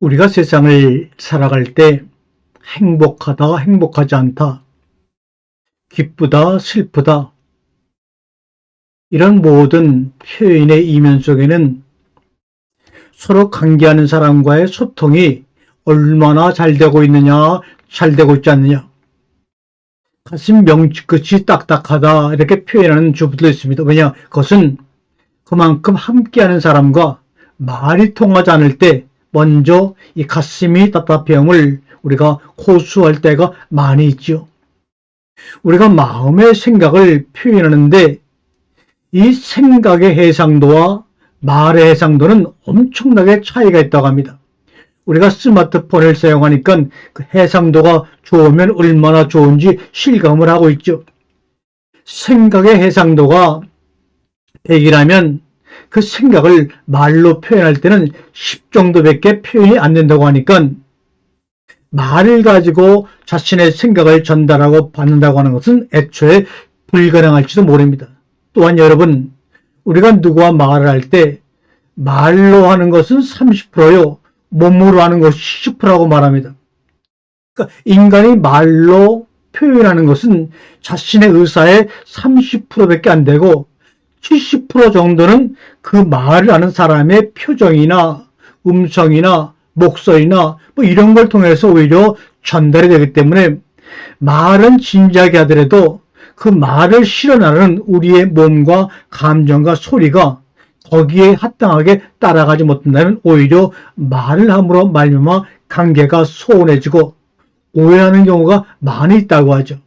우리가 세상을 살아갈 때 행복하다, 행복하지 않다, 기쁘다, 슬프다, 이런 모든 표현의 이면 속에는 서로 관계하는 사람과의 소통이 얼마나 잘 되고 있느냐, 잘 되고 있지 않느냐, 가슴 명치끝이 딱딱하다, 이렇게 표현하는 주부들도 있습니다. 왜냐? 그것은 그만큼 함께하는 사람과 말이 통하지 않을 때 먼저 이 가슴이 답답해함을 우리가 호소할 때가 많이 있죠. 우리가 마음의 생각을 표현하는데 이 생각의 해상도와 말의 해상도는 엄청나게 차이가 있다고 합니다. 우리가 스마트폰을 사용하니까 그 해상도가 좋으면 얼마나 좋은지 실감을 하고 있죠. 생각의 해상도가 100이라면 그 생각을 말로 표현할 때는 10 정도밖에 표현이 안 된다고 하니까 말을 가지고 자신의 생각을 전달하고 받는다고 하는 것은 애초에 불가능할지도 모릅니다. 또한 여러분, 우리가 누구와 말을 할 때 말로 하는 것은 30%요, 몸으로 하는 것이 70%라고 말합니다. 그러니까 인간이 말로 표현하는 것은 자신의 의사의 30%밖에 안 되고 70% 정도는 그 말을 하는 사람의 표정이나 음성이나 목소리나 뭐 이런 걸 통해서 오히려 전달이 되기 때문에 말은 진지하게 하더라도 그 말을 실현하는 우리의 몸과 감정과 소리가 거기에 합당하게 따라가지 못한다면 오히려 말을 함으로 말미암아 관계가 소원해지고 오해하는 경우가 많이 있다고 하죠.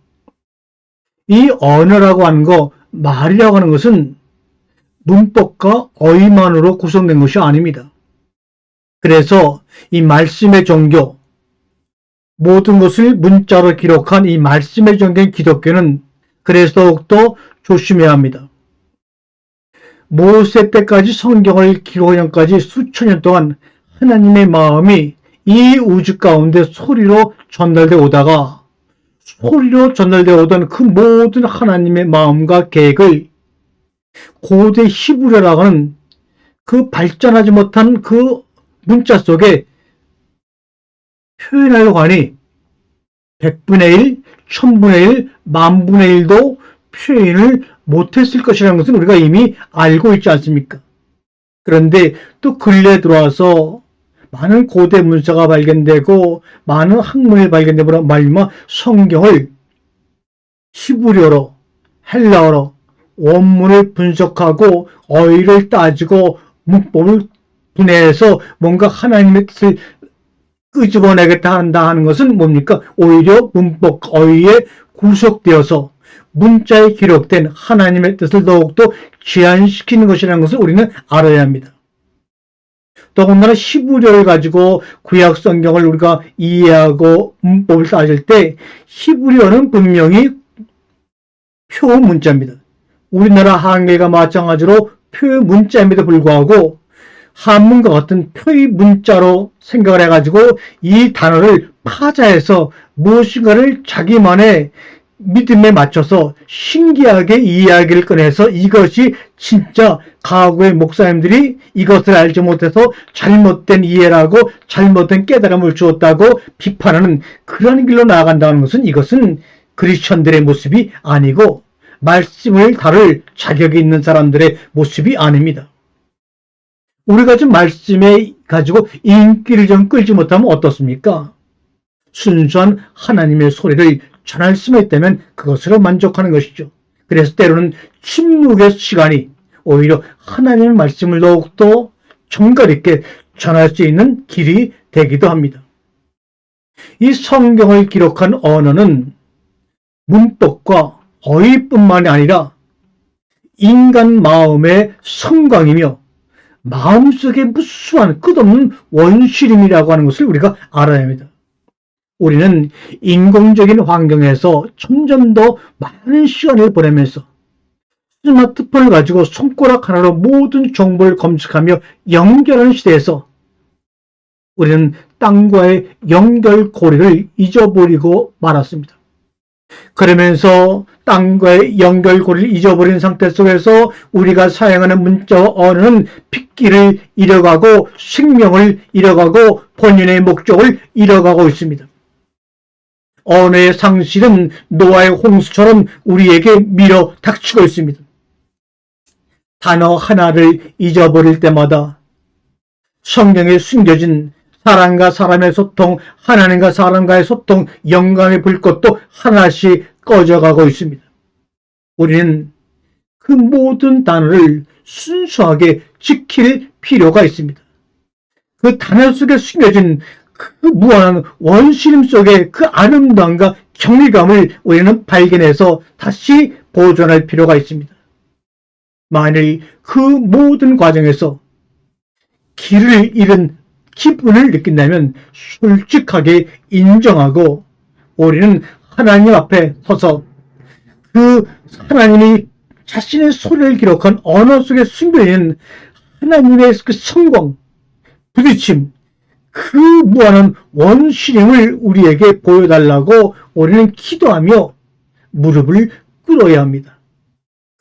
이 언어라고 하는 거, 말이라고 하는 것은 문법과 어휘만으로 구성된 것이 아닙니다. 그래서 이 말씀의 종교, 모든 것을 문자로 기록한 이 말씀의 종교인 기독교는 그래서 더욱더 조심해야 합니다. 모세 때까지 성경을 기록한 전까지 수천 년 동안 하나님의 마음이 이 우주 가운데 소리로 전달되어 오다가 소리로 전달되어 오던 그 모든 하나님의 마음과 계획을 고대 히브리어라고 하는 그 발전하지 못한 그 문자 속에 표현하려고 하니 100분의 1, 1000분의 1, 만분의 1도 표현을 못했을 것이라는 것은 우리가 이미 알고 있지 않습니까? 그런데 또 근래에 들어와서 많은 고대 문서가 발견되고 많은 학문이 발견되므로 말미암아 성경을 히브리어로, 헬라어로 원문을 분석하고 어휘를 따지고 문법을 분해해서 뭔가 하나님의 뜻을 끄집어내겠다 한다 하는 것은 뭡니까? 오히려 문법 어휘에 구속되어서 문자에 기록된 하나님의 뜻을 더욱더 제한시키는 것이라는 것을 우리는 알아야 합니다. 더군다나 히브리어를 가지고 구약 성경을 우리가 이해하고 문법을 따질 때 히브리어는 분명히 표 문자입니다. 우리나라 한글과 마찬가지로 표 문자임에도 불구하고 한문과 같은 표의 문자로 생각을 해가지고 이 단어를 파자해서 무엇인가를 자기만의 믿음에 맞춰서 신기하게 이야기를 꺼내서 이것이 진짜 과거의 목사님들이 이것을 알지 못해서 잘못된 이해라고 잘못된 깨달음을 주었다고 비판하는 그런 길로 나아간다는 것은 이것은 크리스천들의 모습이 아니고 말씀을 다룰 자격이 있는 사람들의 모습이 아닙니다. 우리가 지금 말씀에 가지고 인기를 좀 끌지 못하면 어떻습니까? 순수한 하나님의 소리를 전할 수만 있다면 그것으로 만족하는 것이죠. 그래서 때로는 침묵의 시간이 오히려 하나님의 말씀을 더욱더 정감 있게 전할 수 있는 길이 되기도 합니다. 이 성경을 기록한 언어는 문법과 어휘뿐만이 아니라 인간 마음의 성광이며 마음속에 무수한 끝없는 원시림이라고 하는 것을 우리가 알아야 합니다. 우리는 인공적인 환경에서 점점 더 많은 시간을 보내면서 스마트폰을 가지고 손가락 하나로 모든 정보를 검색하며 연결하는 시대에서 우리는 땅과의 연결고리를 잊어버리고 말았습니다. 그러면서 땅과의 연결고리를 잊어버린 상태 속에서 우리가 사용하는 문자와 언어는 핏기를 잃어가고 생명을 잃어가고 본인의 목적을 잃어가고 있습니다. 언어의 상실은 노아의 홍수처럼 우리에게 밀어 닥치고 있습니다. 단어 하나를 잊어버릴 때마다 성경에 숨겨진 사람과 사람의 소통, 하나님과 사람과의 소통, 영광의 불꽃도 하나씩 꺼져가고 있습니다. 우리는 그 모든 단어를 순수하게 지킬 필요가 있습니다. 그 단어 속에 숨겨진 그 무한한 원심 속의 그 아름다움과 경외감을 우리는 발견해서 다시 보존할 필요가 있습니다. 만일 그 모든 과정에서 길을 잃은 기분을 느낀다면 솔직하게 인정하고 우리는 하나님 앞에 서서 그 하나님이 자신의 소리를 기록한 언어 속에 숨겨있는 하나님의 그 성공, 부딪힘, 그 무한한 원신임을 우리에게 보여달라고 우리는 기도하며 무릎을 꿇어야 합니다.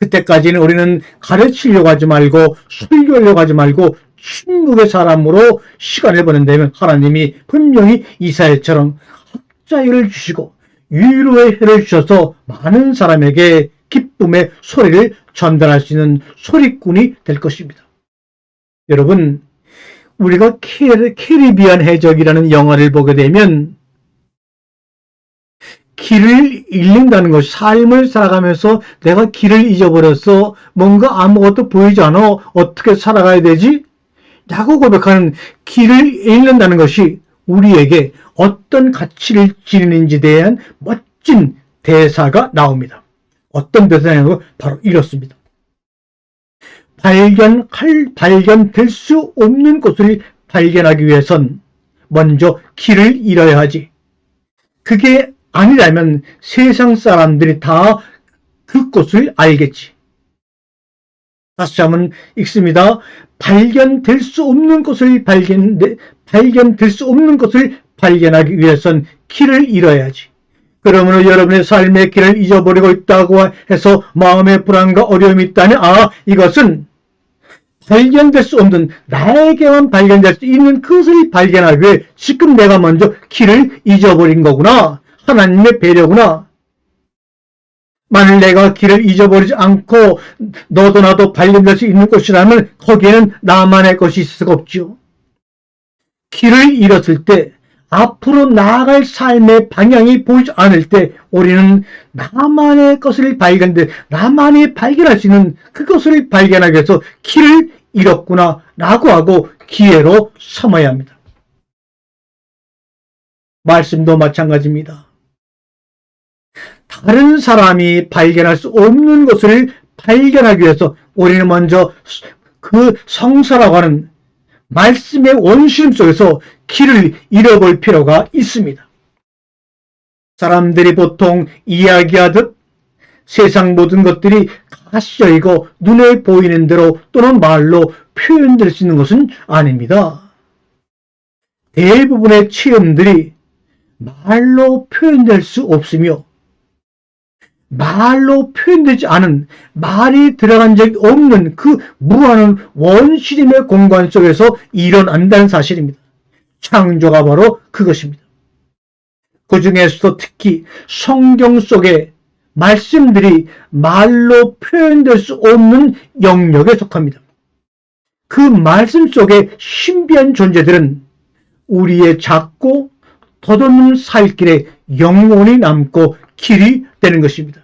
그때까지는 우리는 가르치려고 하지 말고 설교하려고 하지 말고 침묵의 사람으로 시간을 보낸다면 하나님이 분명히 이사야처럼 학자율을 주시고 위로의 혀를 주셔서 많은 사람에게 기쁨의 소리를 전달할 수 있는 소리꾼이 될 것입니다. 여러분, 우리가 캐리비안 해적이라는 영화를 보게 되면 길을 잃는다는 것, 삶을 살아가면서 내가 길을 잊어버렸어, 뭔가 아무것도 보이지 않아, 어떻게 살아가야 되지? 라고 고백하는 길을 잃는다는 것이 우리에게 어떤 가치를 지니는지에 대한 멋진 대사가 나옵니다. 어떤 대사냐고 바로 이렇습니다. 발견될 수 없는 것을 발견하기 위해선 먼저 길을 잃어야 하지. 그게 아니라면 세상 사람들이 다 그 것을 알겠지. 다시 한번 읽습니다. 발견될 수 없는 것을 발견하기 위해선 길을 잃어야지. 그러므로 여러분의 삶의 길을 잊어버리고 있다고 해서 마음의 불안과 어려움이 있다니, 이것은 발견될 수 없는, 나에게만 발견될 수 있는 그것을 발견하기 위해 지금 내가 먼저 길을 잊어버린 거구나. 하나님의 배려구나. 만일 내가 길을 잊어버리지 않고 너도 나도 발견될 수 있는 것이라면 거기에는 나만의 것이 있을 수가 없죠. 길을 잃었을 때, 앞으로 나아갈 삶의 방향이 보이지 않을 때 우리는 나만의 것을 나만이 발견할 수 있는 그것을 발견하기 위해서 길을 잃었구나 라고 하고 기회로 삼아야 합니다. 말씀도 마찬가지입니다. 다른 사람이 발견할 수 없는 것을 발견하기 위해서 우리는 먼저 그 성사라고 하는 말씀의 원심 속에서 길을 잃어볼 필요가 있습니다. 사람들이 보통 이야기하듯 세상 모든 것들이 가시적이고 눈에 보이는 대로 또는 말로 표현될 수 있는 것은 아닙니다. 대부분의 체험들이 말로 표현될 수 없으며 말로 표현되지 않은, 말이 들어간 적이 없는 그 무한한 원시림의 공간 속에서 일어난다는 사실입니다. 창조가 바로 그것입니다. 그 중에서도 특히 성경 속의 말씀들이 말로 표현될 수 없는 영역에 속합니다. 그 말씀 속의 신비한 존재들은 우리의 작고 덧없는 살길에 영원히 남고 길이 되는 것입니다.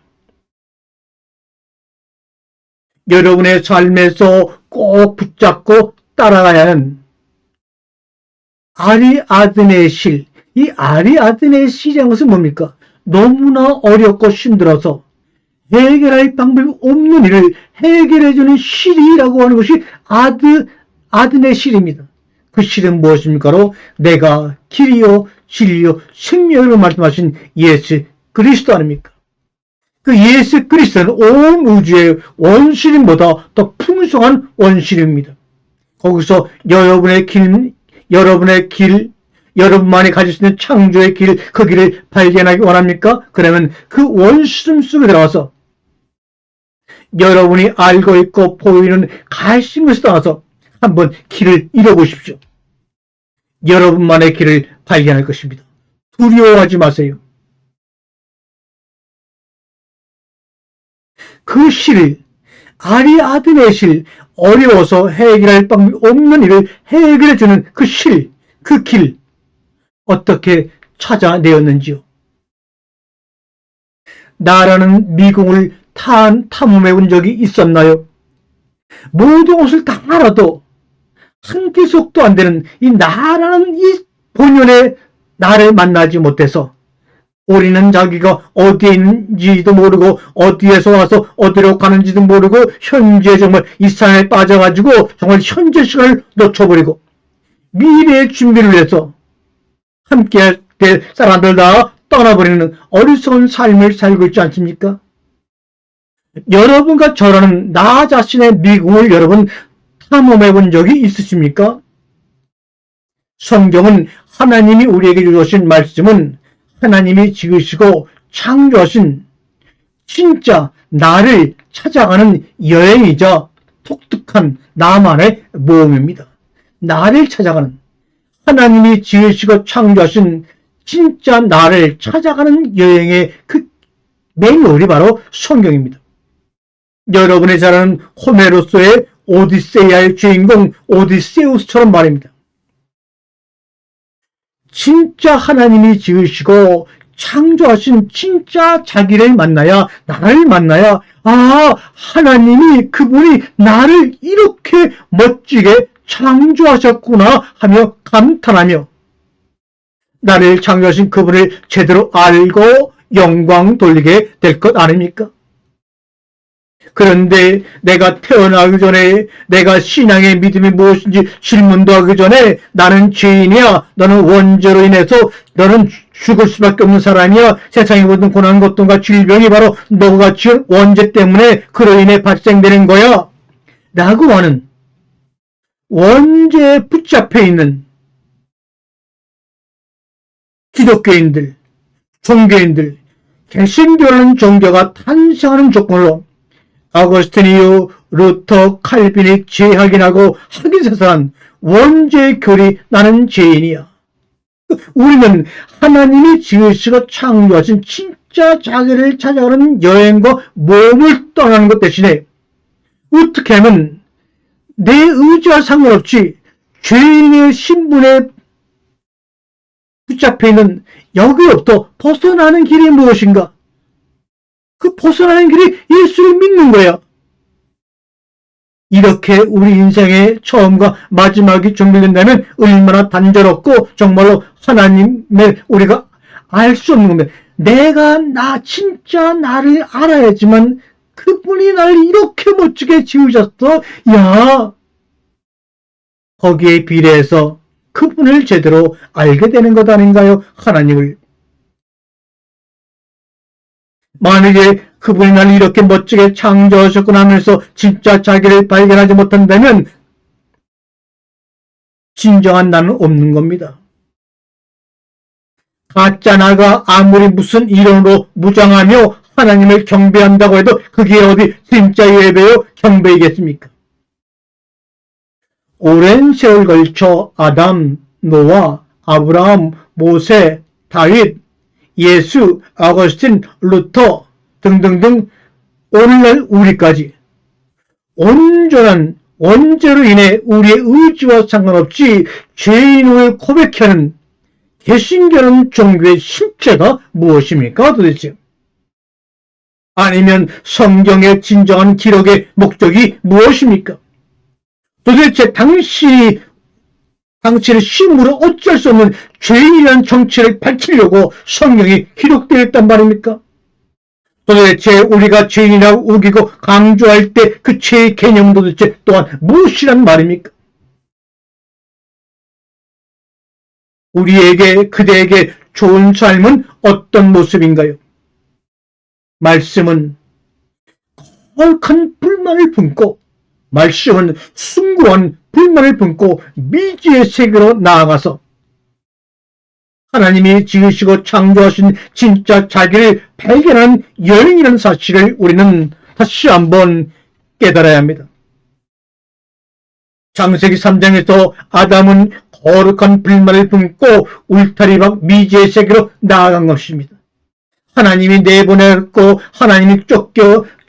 여러분의 삶에서 꼭 붙잡고 따라가야 하는 아리아드네의 실, 이 아리아드네의 실이라는 것은 뭡니까? 너무나 어렵고 힘들어서 해결할 방법이 없는 일을 해결해주는 실이라고 하는 것이 아드네 실입니다. 그 실은 무엇입니까? 내가 길이요 진리요 생명으로 말씀하신 예수 그리스도 아닙니까? 그 예수 그리스도는 온 우주의 원시림보다 더 풍성한 원시림입니다. 거기서 여러분의 길, 여러분만이 가질 수 있는 창조의 길, 그 길을 발견하기 원합니까? 그러면 그 원시림 속에 들어가서 여러분이 알고 있고 보이는 가신 것을 떠나서 한번 길을 잃어보십시오. 여러분만의 길을 발견할 것입니다. 두려워하지 마세요. 그 실, 아리아드네 실, 어려워서 해결할 방법이 없는 일을 해결해주는 그 실, 그 길, 어떻게 찾아내었는지요? 나라는 미궁을 탐험해 본 적이 있었나요? 모든 것을 다 알아도 한 기속도 안 되는 이 나라는 이 본연의 나를 만나지 못해서 우리는 자기가 어디에 있는지도 모르고 어디에서 와서 어디로 가는지도 모르고 현재 정말 이 산에 빠져가지고 정말 현재 시간을 놓쳐버리고 미래의 준비를 위해서 함께 될 사람들 다 떠나버리는 어리석은 삶을 살고 있지 않습니까? 여러분과 저라는 나 자신의 미궁을 여러분 탐험해 본 적이 있으십니까? 성경은 하나님이 우리에게 주신 말씀은 하나님이 지으시고 창조하신 진짜 나를 찾아가는 여행이자 독특한 나만의 모험입니다. 나를 찾아가는 하나님이 지으시고 창조하신 진짜 나를 찾아가는 여행의 그 매뉴얼이 바로 성경입니다. 여러분의 잘 아는 호메로스의 오디세이아의 주인공 오디세우스처럼 말입니다. 진짜 하나님이 지으시고 창조하신 진짜 자기를 만나야, 나를 만나야, 하나님이 그분이 나를 이렇게 멋지게 창조하셨구나 하며 감탄하며 나를 창조하신 그분을 제대로 알고 영광 돌리게 될 것 아닙니까? 그런데 내가 태어나기 전에 내가 신앙의 믿음이 무엇인지 질문도 하기 전에 나는 죄인이야, 너는 원죄로 인해서 너는 죽을 수밖에 없는 사람이야, 세상의 모든 고난 고통과 질병이 바로 너가 지은 원죄 때문에 그로 인해 발생되는 거야 라고 하는 원죄에 붙잡혀 있는 기독교인들, 종교인들, 개신교라는 종교가 탄생하는 조건으로 아거스티니오, 루터, 칼빈이 재확인하고 확인세서한 원죄의 교리 나는 죄인이야. 우리는 하나님이 지으시고 창조하신 진짜 자기를 찾아가는 여행과 모험을 떠나는 것 대신에 어떻게 하면 내 의지와 상관없이 죄인의 신분에 붙잡혀 있는 여기로부터 벗어나는 길이 무엇인가? 그 벗어나는 길이 예수를 믿는 거야. 이렇게 우리 인생의 처음과 마지막이 준비된다면 얼마나 단조롭고 정말로 하나님을 우리가 알 수 없는 겁니다. 내가 진짜 나를 알아야지만 그분이 나를 이렇게 멋지게 지으셨어. 야, 거기에 비례해서 그분을 제대로 알게 되는 것 아닌가요? 하나님을. 만약에 그분이 나를 이렇게 멋지게 창조하셨구나 하면서 진짜 자기를 발견하지 못한다면 진정한 나는 없는 겁니다. 가짜 나가 아무리 무슨 이론으로 무장하며 하나님을 경배한다고 해도 그게 어디 진짜 예배요 경배이겠습니까? 오랜 세월 걸쳐 아담, 노아, 아브라함, 모세, 다윗, 예수, 아거스틴, 루터 등등등 오늘날 우리까지 온전한 원죄로 인해 우리의 의지와 상관없이 죄인을 고백하는 개신교라는 종교의 실체가 무엇입니까 도대체? 아니면 성경의 진정한 기록의 목적이 무엇입니까? 도대체 당신의 힘으로 어쩔 수 없는 죄인이라는 정체를 밝히려고 성경이 기록되어 있단 말입니까? 도대체 우리가 죄인이라고 우기고 강조할 때 그 죄의 개념은 도대체 또한 무엇이란 말입니까? 우리에게, 그대에게 좋은 삶은 어떤 모습인가요? 말씀은 거룩한 불만을 품고, 말씀은 숭고한 불만을 품고 미지의 세계로 나아가서 하나님이 지으시고 창조하신 진짜 자기를 발견한 여행이라는 사실을 우리는 다시 한번 깨달아야 합니다. 창세기 3장에서 아담은 거룩한 불만을 품고 울타리 밖 미지의 세계로 나아간 것입니다. 하나님이 내보냈고 하나님이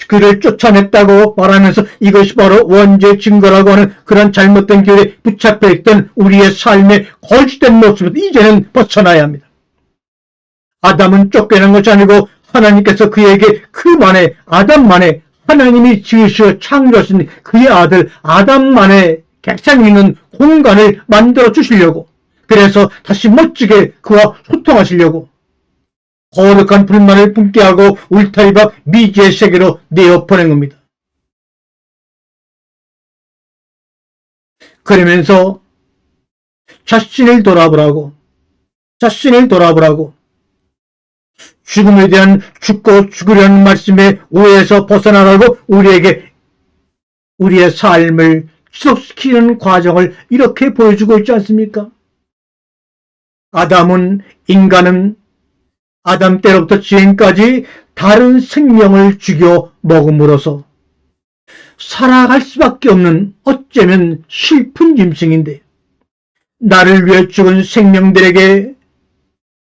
그를 쫓아냈다고 말하면서 이것이 바로 원죄 증거라고 하는 그런 잘못된 길에 붙잡혀 있던 우리의 삶의 거짓된 모습을 이제는 벗어나야 합니다. 아담은 쫓겨난 것이 아니고 하나님께서 그에게 그만의 아담만의 하나님이 지으시어 창조하신 그의 아들 아담만의 객상이 있는 공간을 만들어 주시려고, 그래서 다시 멋지게 그와 소통하시려고 거룩한 불만을 품게 하고 울타리 밖 미지의 세계로 내어 보낸 겁니다. 그러면서 자신을 돌아보라고 죽음에 대한 죽고 죽으려는 말씀의 오해에서 벗어나라고 우리에게 우리의 삶을 지속시키는 과정을 이렇게 보여주고 있지 않습니까? 인간은 아담 때로부터 지금까지 다른 생명을 죽여 먹음으로써 살아갈 수밖에 없는 어쩌면 슬픈 짐승인데, 나를 위해 죽은 생명들에게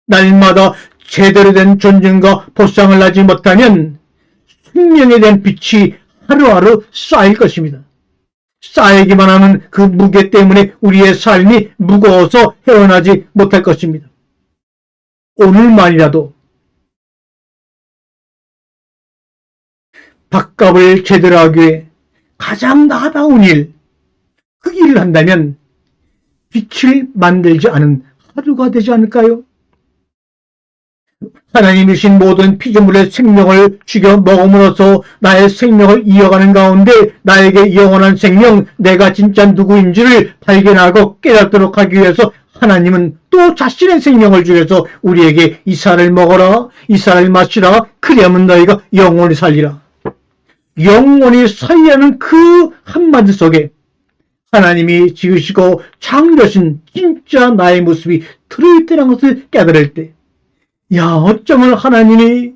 날마다 제대로 된 존중과 보상을 하지 못하면 생명에 대한 빛이 하루하루 쌓일 것입니다. 쌓이기만 하면 그 무게 때문에 우리의 삶이 무거워서 헤어나지 못할 것입니다. 오늘만이라도 밥값을 제대로 하기 위해 가장 나다운 일, 그 일을 한다면 빛을 만들지 않은 하루가 되지 않을까요? 하나님이신 모든 피조물의 생명을 죽여 먹음으로써 나의 생명을 이어가는 가운데 나에게 영원한 생명, 내가 진짜 누구인지를 발견하고 깨닫도록 하기 위해서 하나님은 또 자신의 생명을 주셔서 우리에게 이 쌀을 먹어라, 이 쌀을 마시라, 그리하면 너희가 영원히 살리라. 영원히 살리라는 그 한마디 속에 하나님이 지으시고 창조하신 진짜 나의 모습이 들어있다는 것을 깨달을 때, 야, 어쩌면 하나님이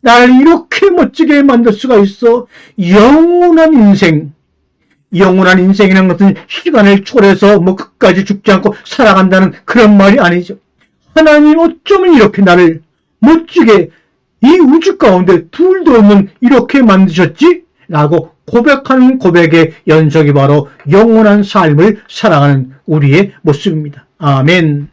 나를 이렇게 멋지게 만들 수가 있어. 영원한 인생이라는 것은 시간을 초월해서 끝까지 죽지 않고 살아간다는 그런 말이 아니죠. 하나님 어쩌면 이렇게 나를 멋지게 이 우주 가운데 둘도 없는 이렇게 만드셨지? 라고 고백하는 고백의 연속이 바로 영원한 삶을 살아가는 우리의 모습입니다. 아멘.